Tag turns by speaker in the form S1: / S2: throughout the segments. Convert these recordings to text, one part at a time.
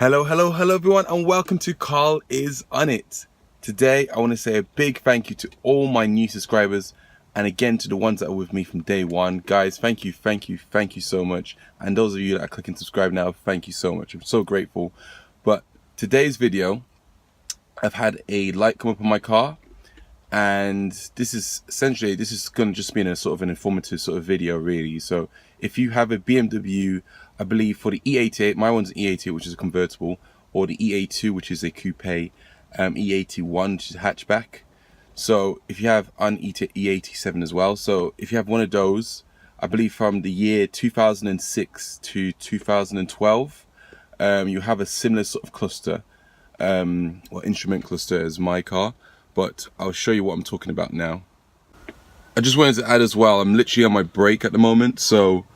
S1: Hello everyone, and welcome to Carl is ONIT. Today I want to say a big thank you to all my new subscribers, and again to the ones that are with me from day one. Guys, thank you so much. And those of you that are clicking subscribe now, thank you so much. I'm so grateful. But today's video, I've had a light come up on my car, and this is going to just be in a sort of an informative sort of video really. So if you have a BMW, I believe for the E88, my one's an E88 which is a convertible, or the E82 which is a coupe, E81 which is a hatchback. So if you have an E87 as well, so if you have one of those, I believe from the year 2006 to 2012, you have a similar sort of cluster, or instrument cluster as my car, but I'll show you what I'm talking about now. I just wanted to add as well, I'm literally on my break at the moment, so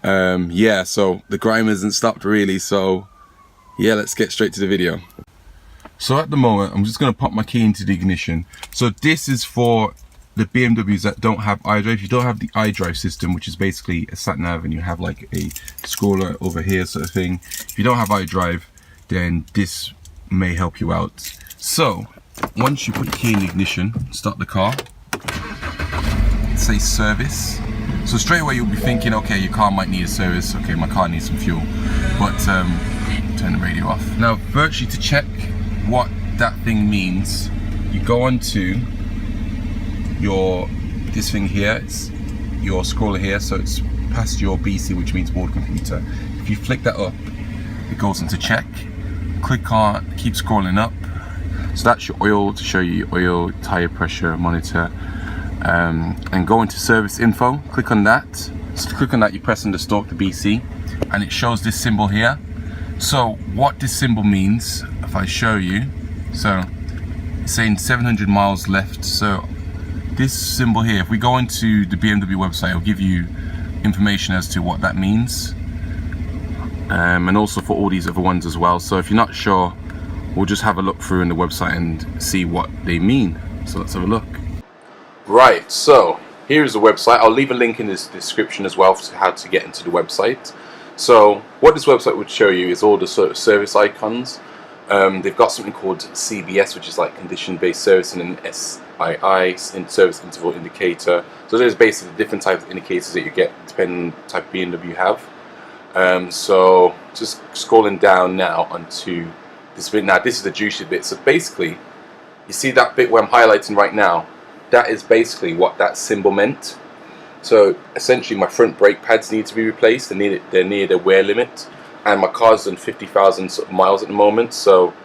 S1: yeah, so the grime hasn't stopped really, so yeah, let's get straight to the video. So at the moment, I'm just going to pop my key into the ignition. So this is for the BMWs that don't have iDrive. If you don't have the iDrive system, which is basically a sat nav and you have like a scroller over here sort of thing, if you don't have iDrive, then this may help you out. So once you put the key in the ignition, start the car, say service. So straight away you'll be thinking, okay, your car might need a service. Okay, my car needs some fuel, but turn the radio off. Now virtually to check what that thing means, you go onto this thing here, it's your scroller here, so it's past your BC, which means board computer. If you flick that up, it goes into check. Click on, keep scrolling up. So that's your oil, to show you your oil, tire pressure monitor, and go into service info. Click on that. So to click on that, you press on the stalk, the BC, and it shows this symbol here. So what this symbol means, if I show you, so it's saying 700 miles left. So this symbol here, if we go into the BMW website, it'll give you information as to what that means, and also for all these other ones as well. So if you're not sure, we'll just have a look through in the website and see what they mean. So let's have a look. Right, so here's the website. I'll leave a link in this description as well for how to get into the website. So what this website would show you is all the sort of service icons. They've got something called CBS, which is like condition-based servicing, and SII, in service interval indicator. So there's basically different types of indicators that you get depending on the type of BMW you have. So just scrolling down now onto this bit. Now this is the juicy bit. So basically, you see that bit where I'm highlighting right now? That is basically what that symbol meant. So essentially my front brake pads need to be replaced. They're near their wear limit, and my car's done 50,000 sort of miles at the moment. So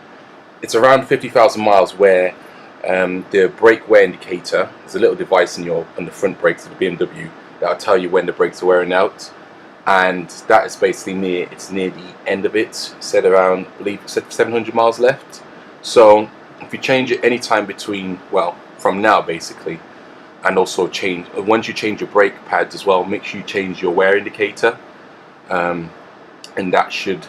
S1: it's around 50,000 miles where the brake wear indicator is a little device on the front brakes of the BMW that'll tell you when the brakes are wearing out, and that is basically near the end of it. Said around, I believe, 700 miles left. So if you change it any time between, well, from now basically, and also once you change your brake pads as well, make sure you change your wear indicator, and that should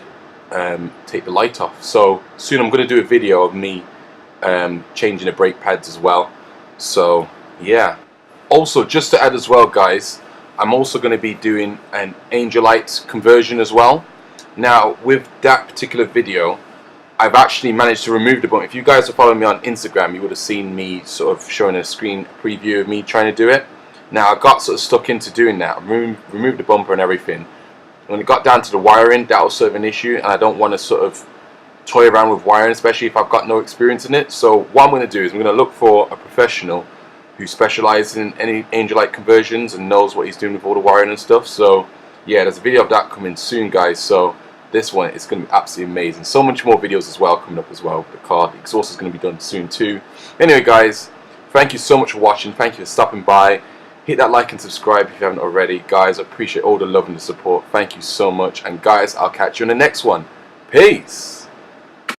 S1: take the light off. So soon I'm going to do a video of me changing the brake pads as well. So yeah, also just to add as well guys, I'm also going to be doing an Angel Eyes conversion as well. Now with that particular video, I've actually managed to remove the bumper. If you guys are following me on Instagram, you would have seen me sort of showing a screen preview of me trying to do it. Now I got sort of stuck into doing that. I removed the bumper and everything. When it got down to the wiring, that was sort of an issue, and I don't want to sort of toy around with wiring, especially if I've got no experience in it. So what I'm going to do is I'm going to look for a professional who specializes in any Angel Eyes conversions and knows what he's doing with all the wiring and stuff. So yeah, there's a video of that coming soon guys. So this one is going to be absolutely amazing. So much more videos as well coming up as well. The exhaust is going to be done soon too. Anyway guys, thank you so much for watching. Thank you for stopping by. Hit that like and subscribe if you haven't already. Guys, I appreciate all the love and the support. Thank you so much. And guys, I'll catch you in the next one. Peace.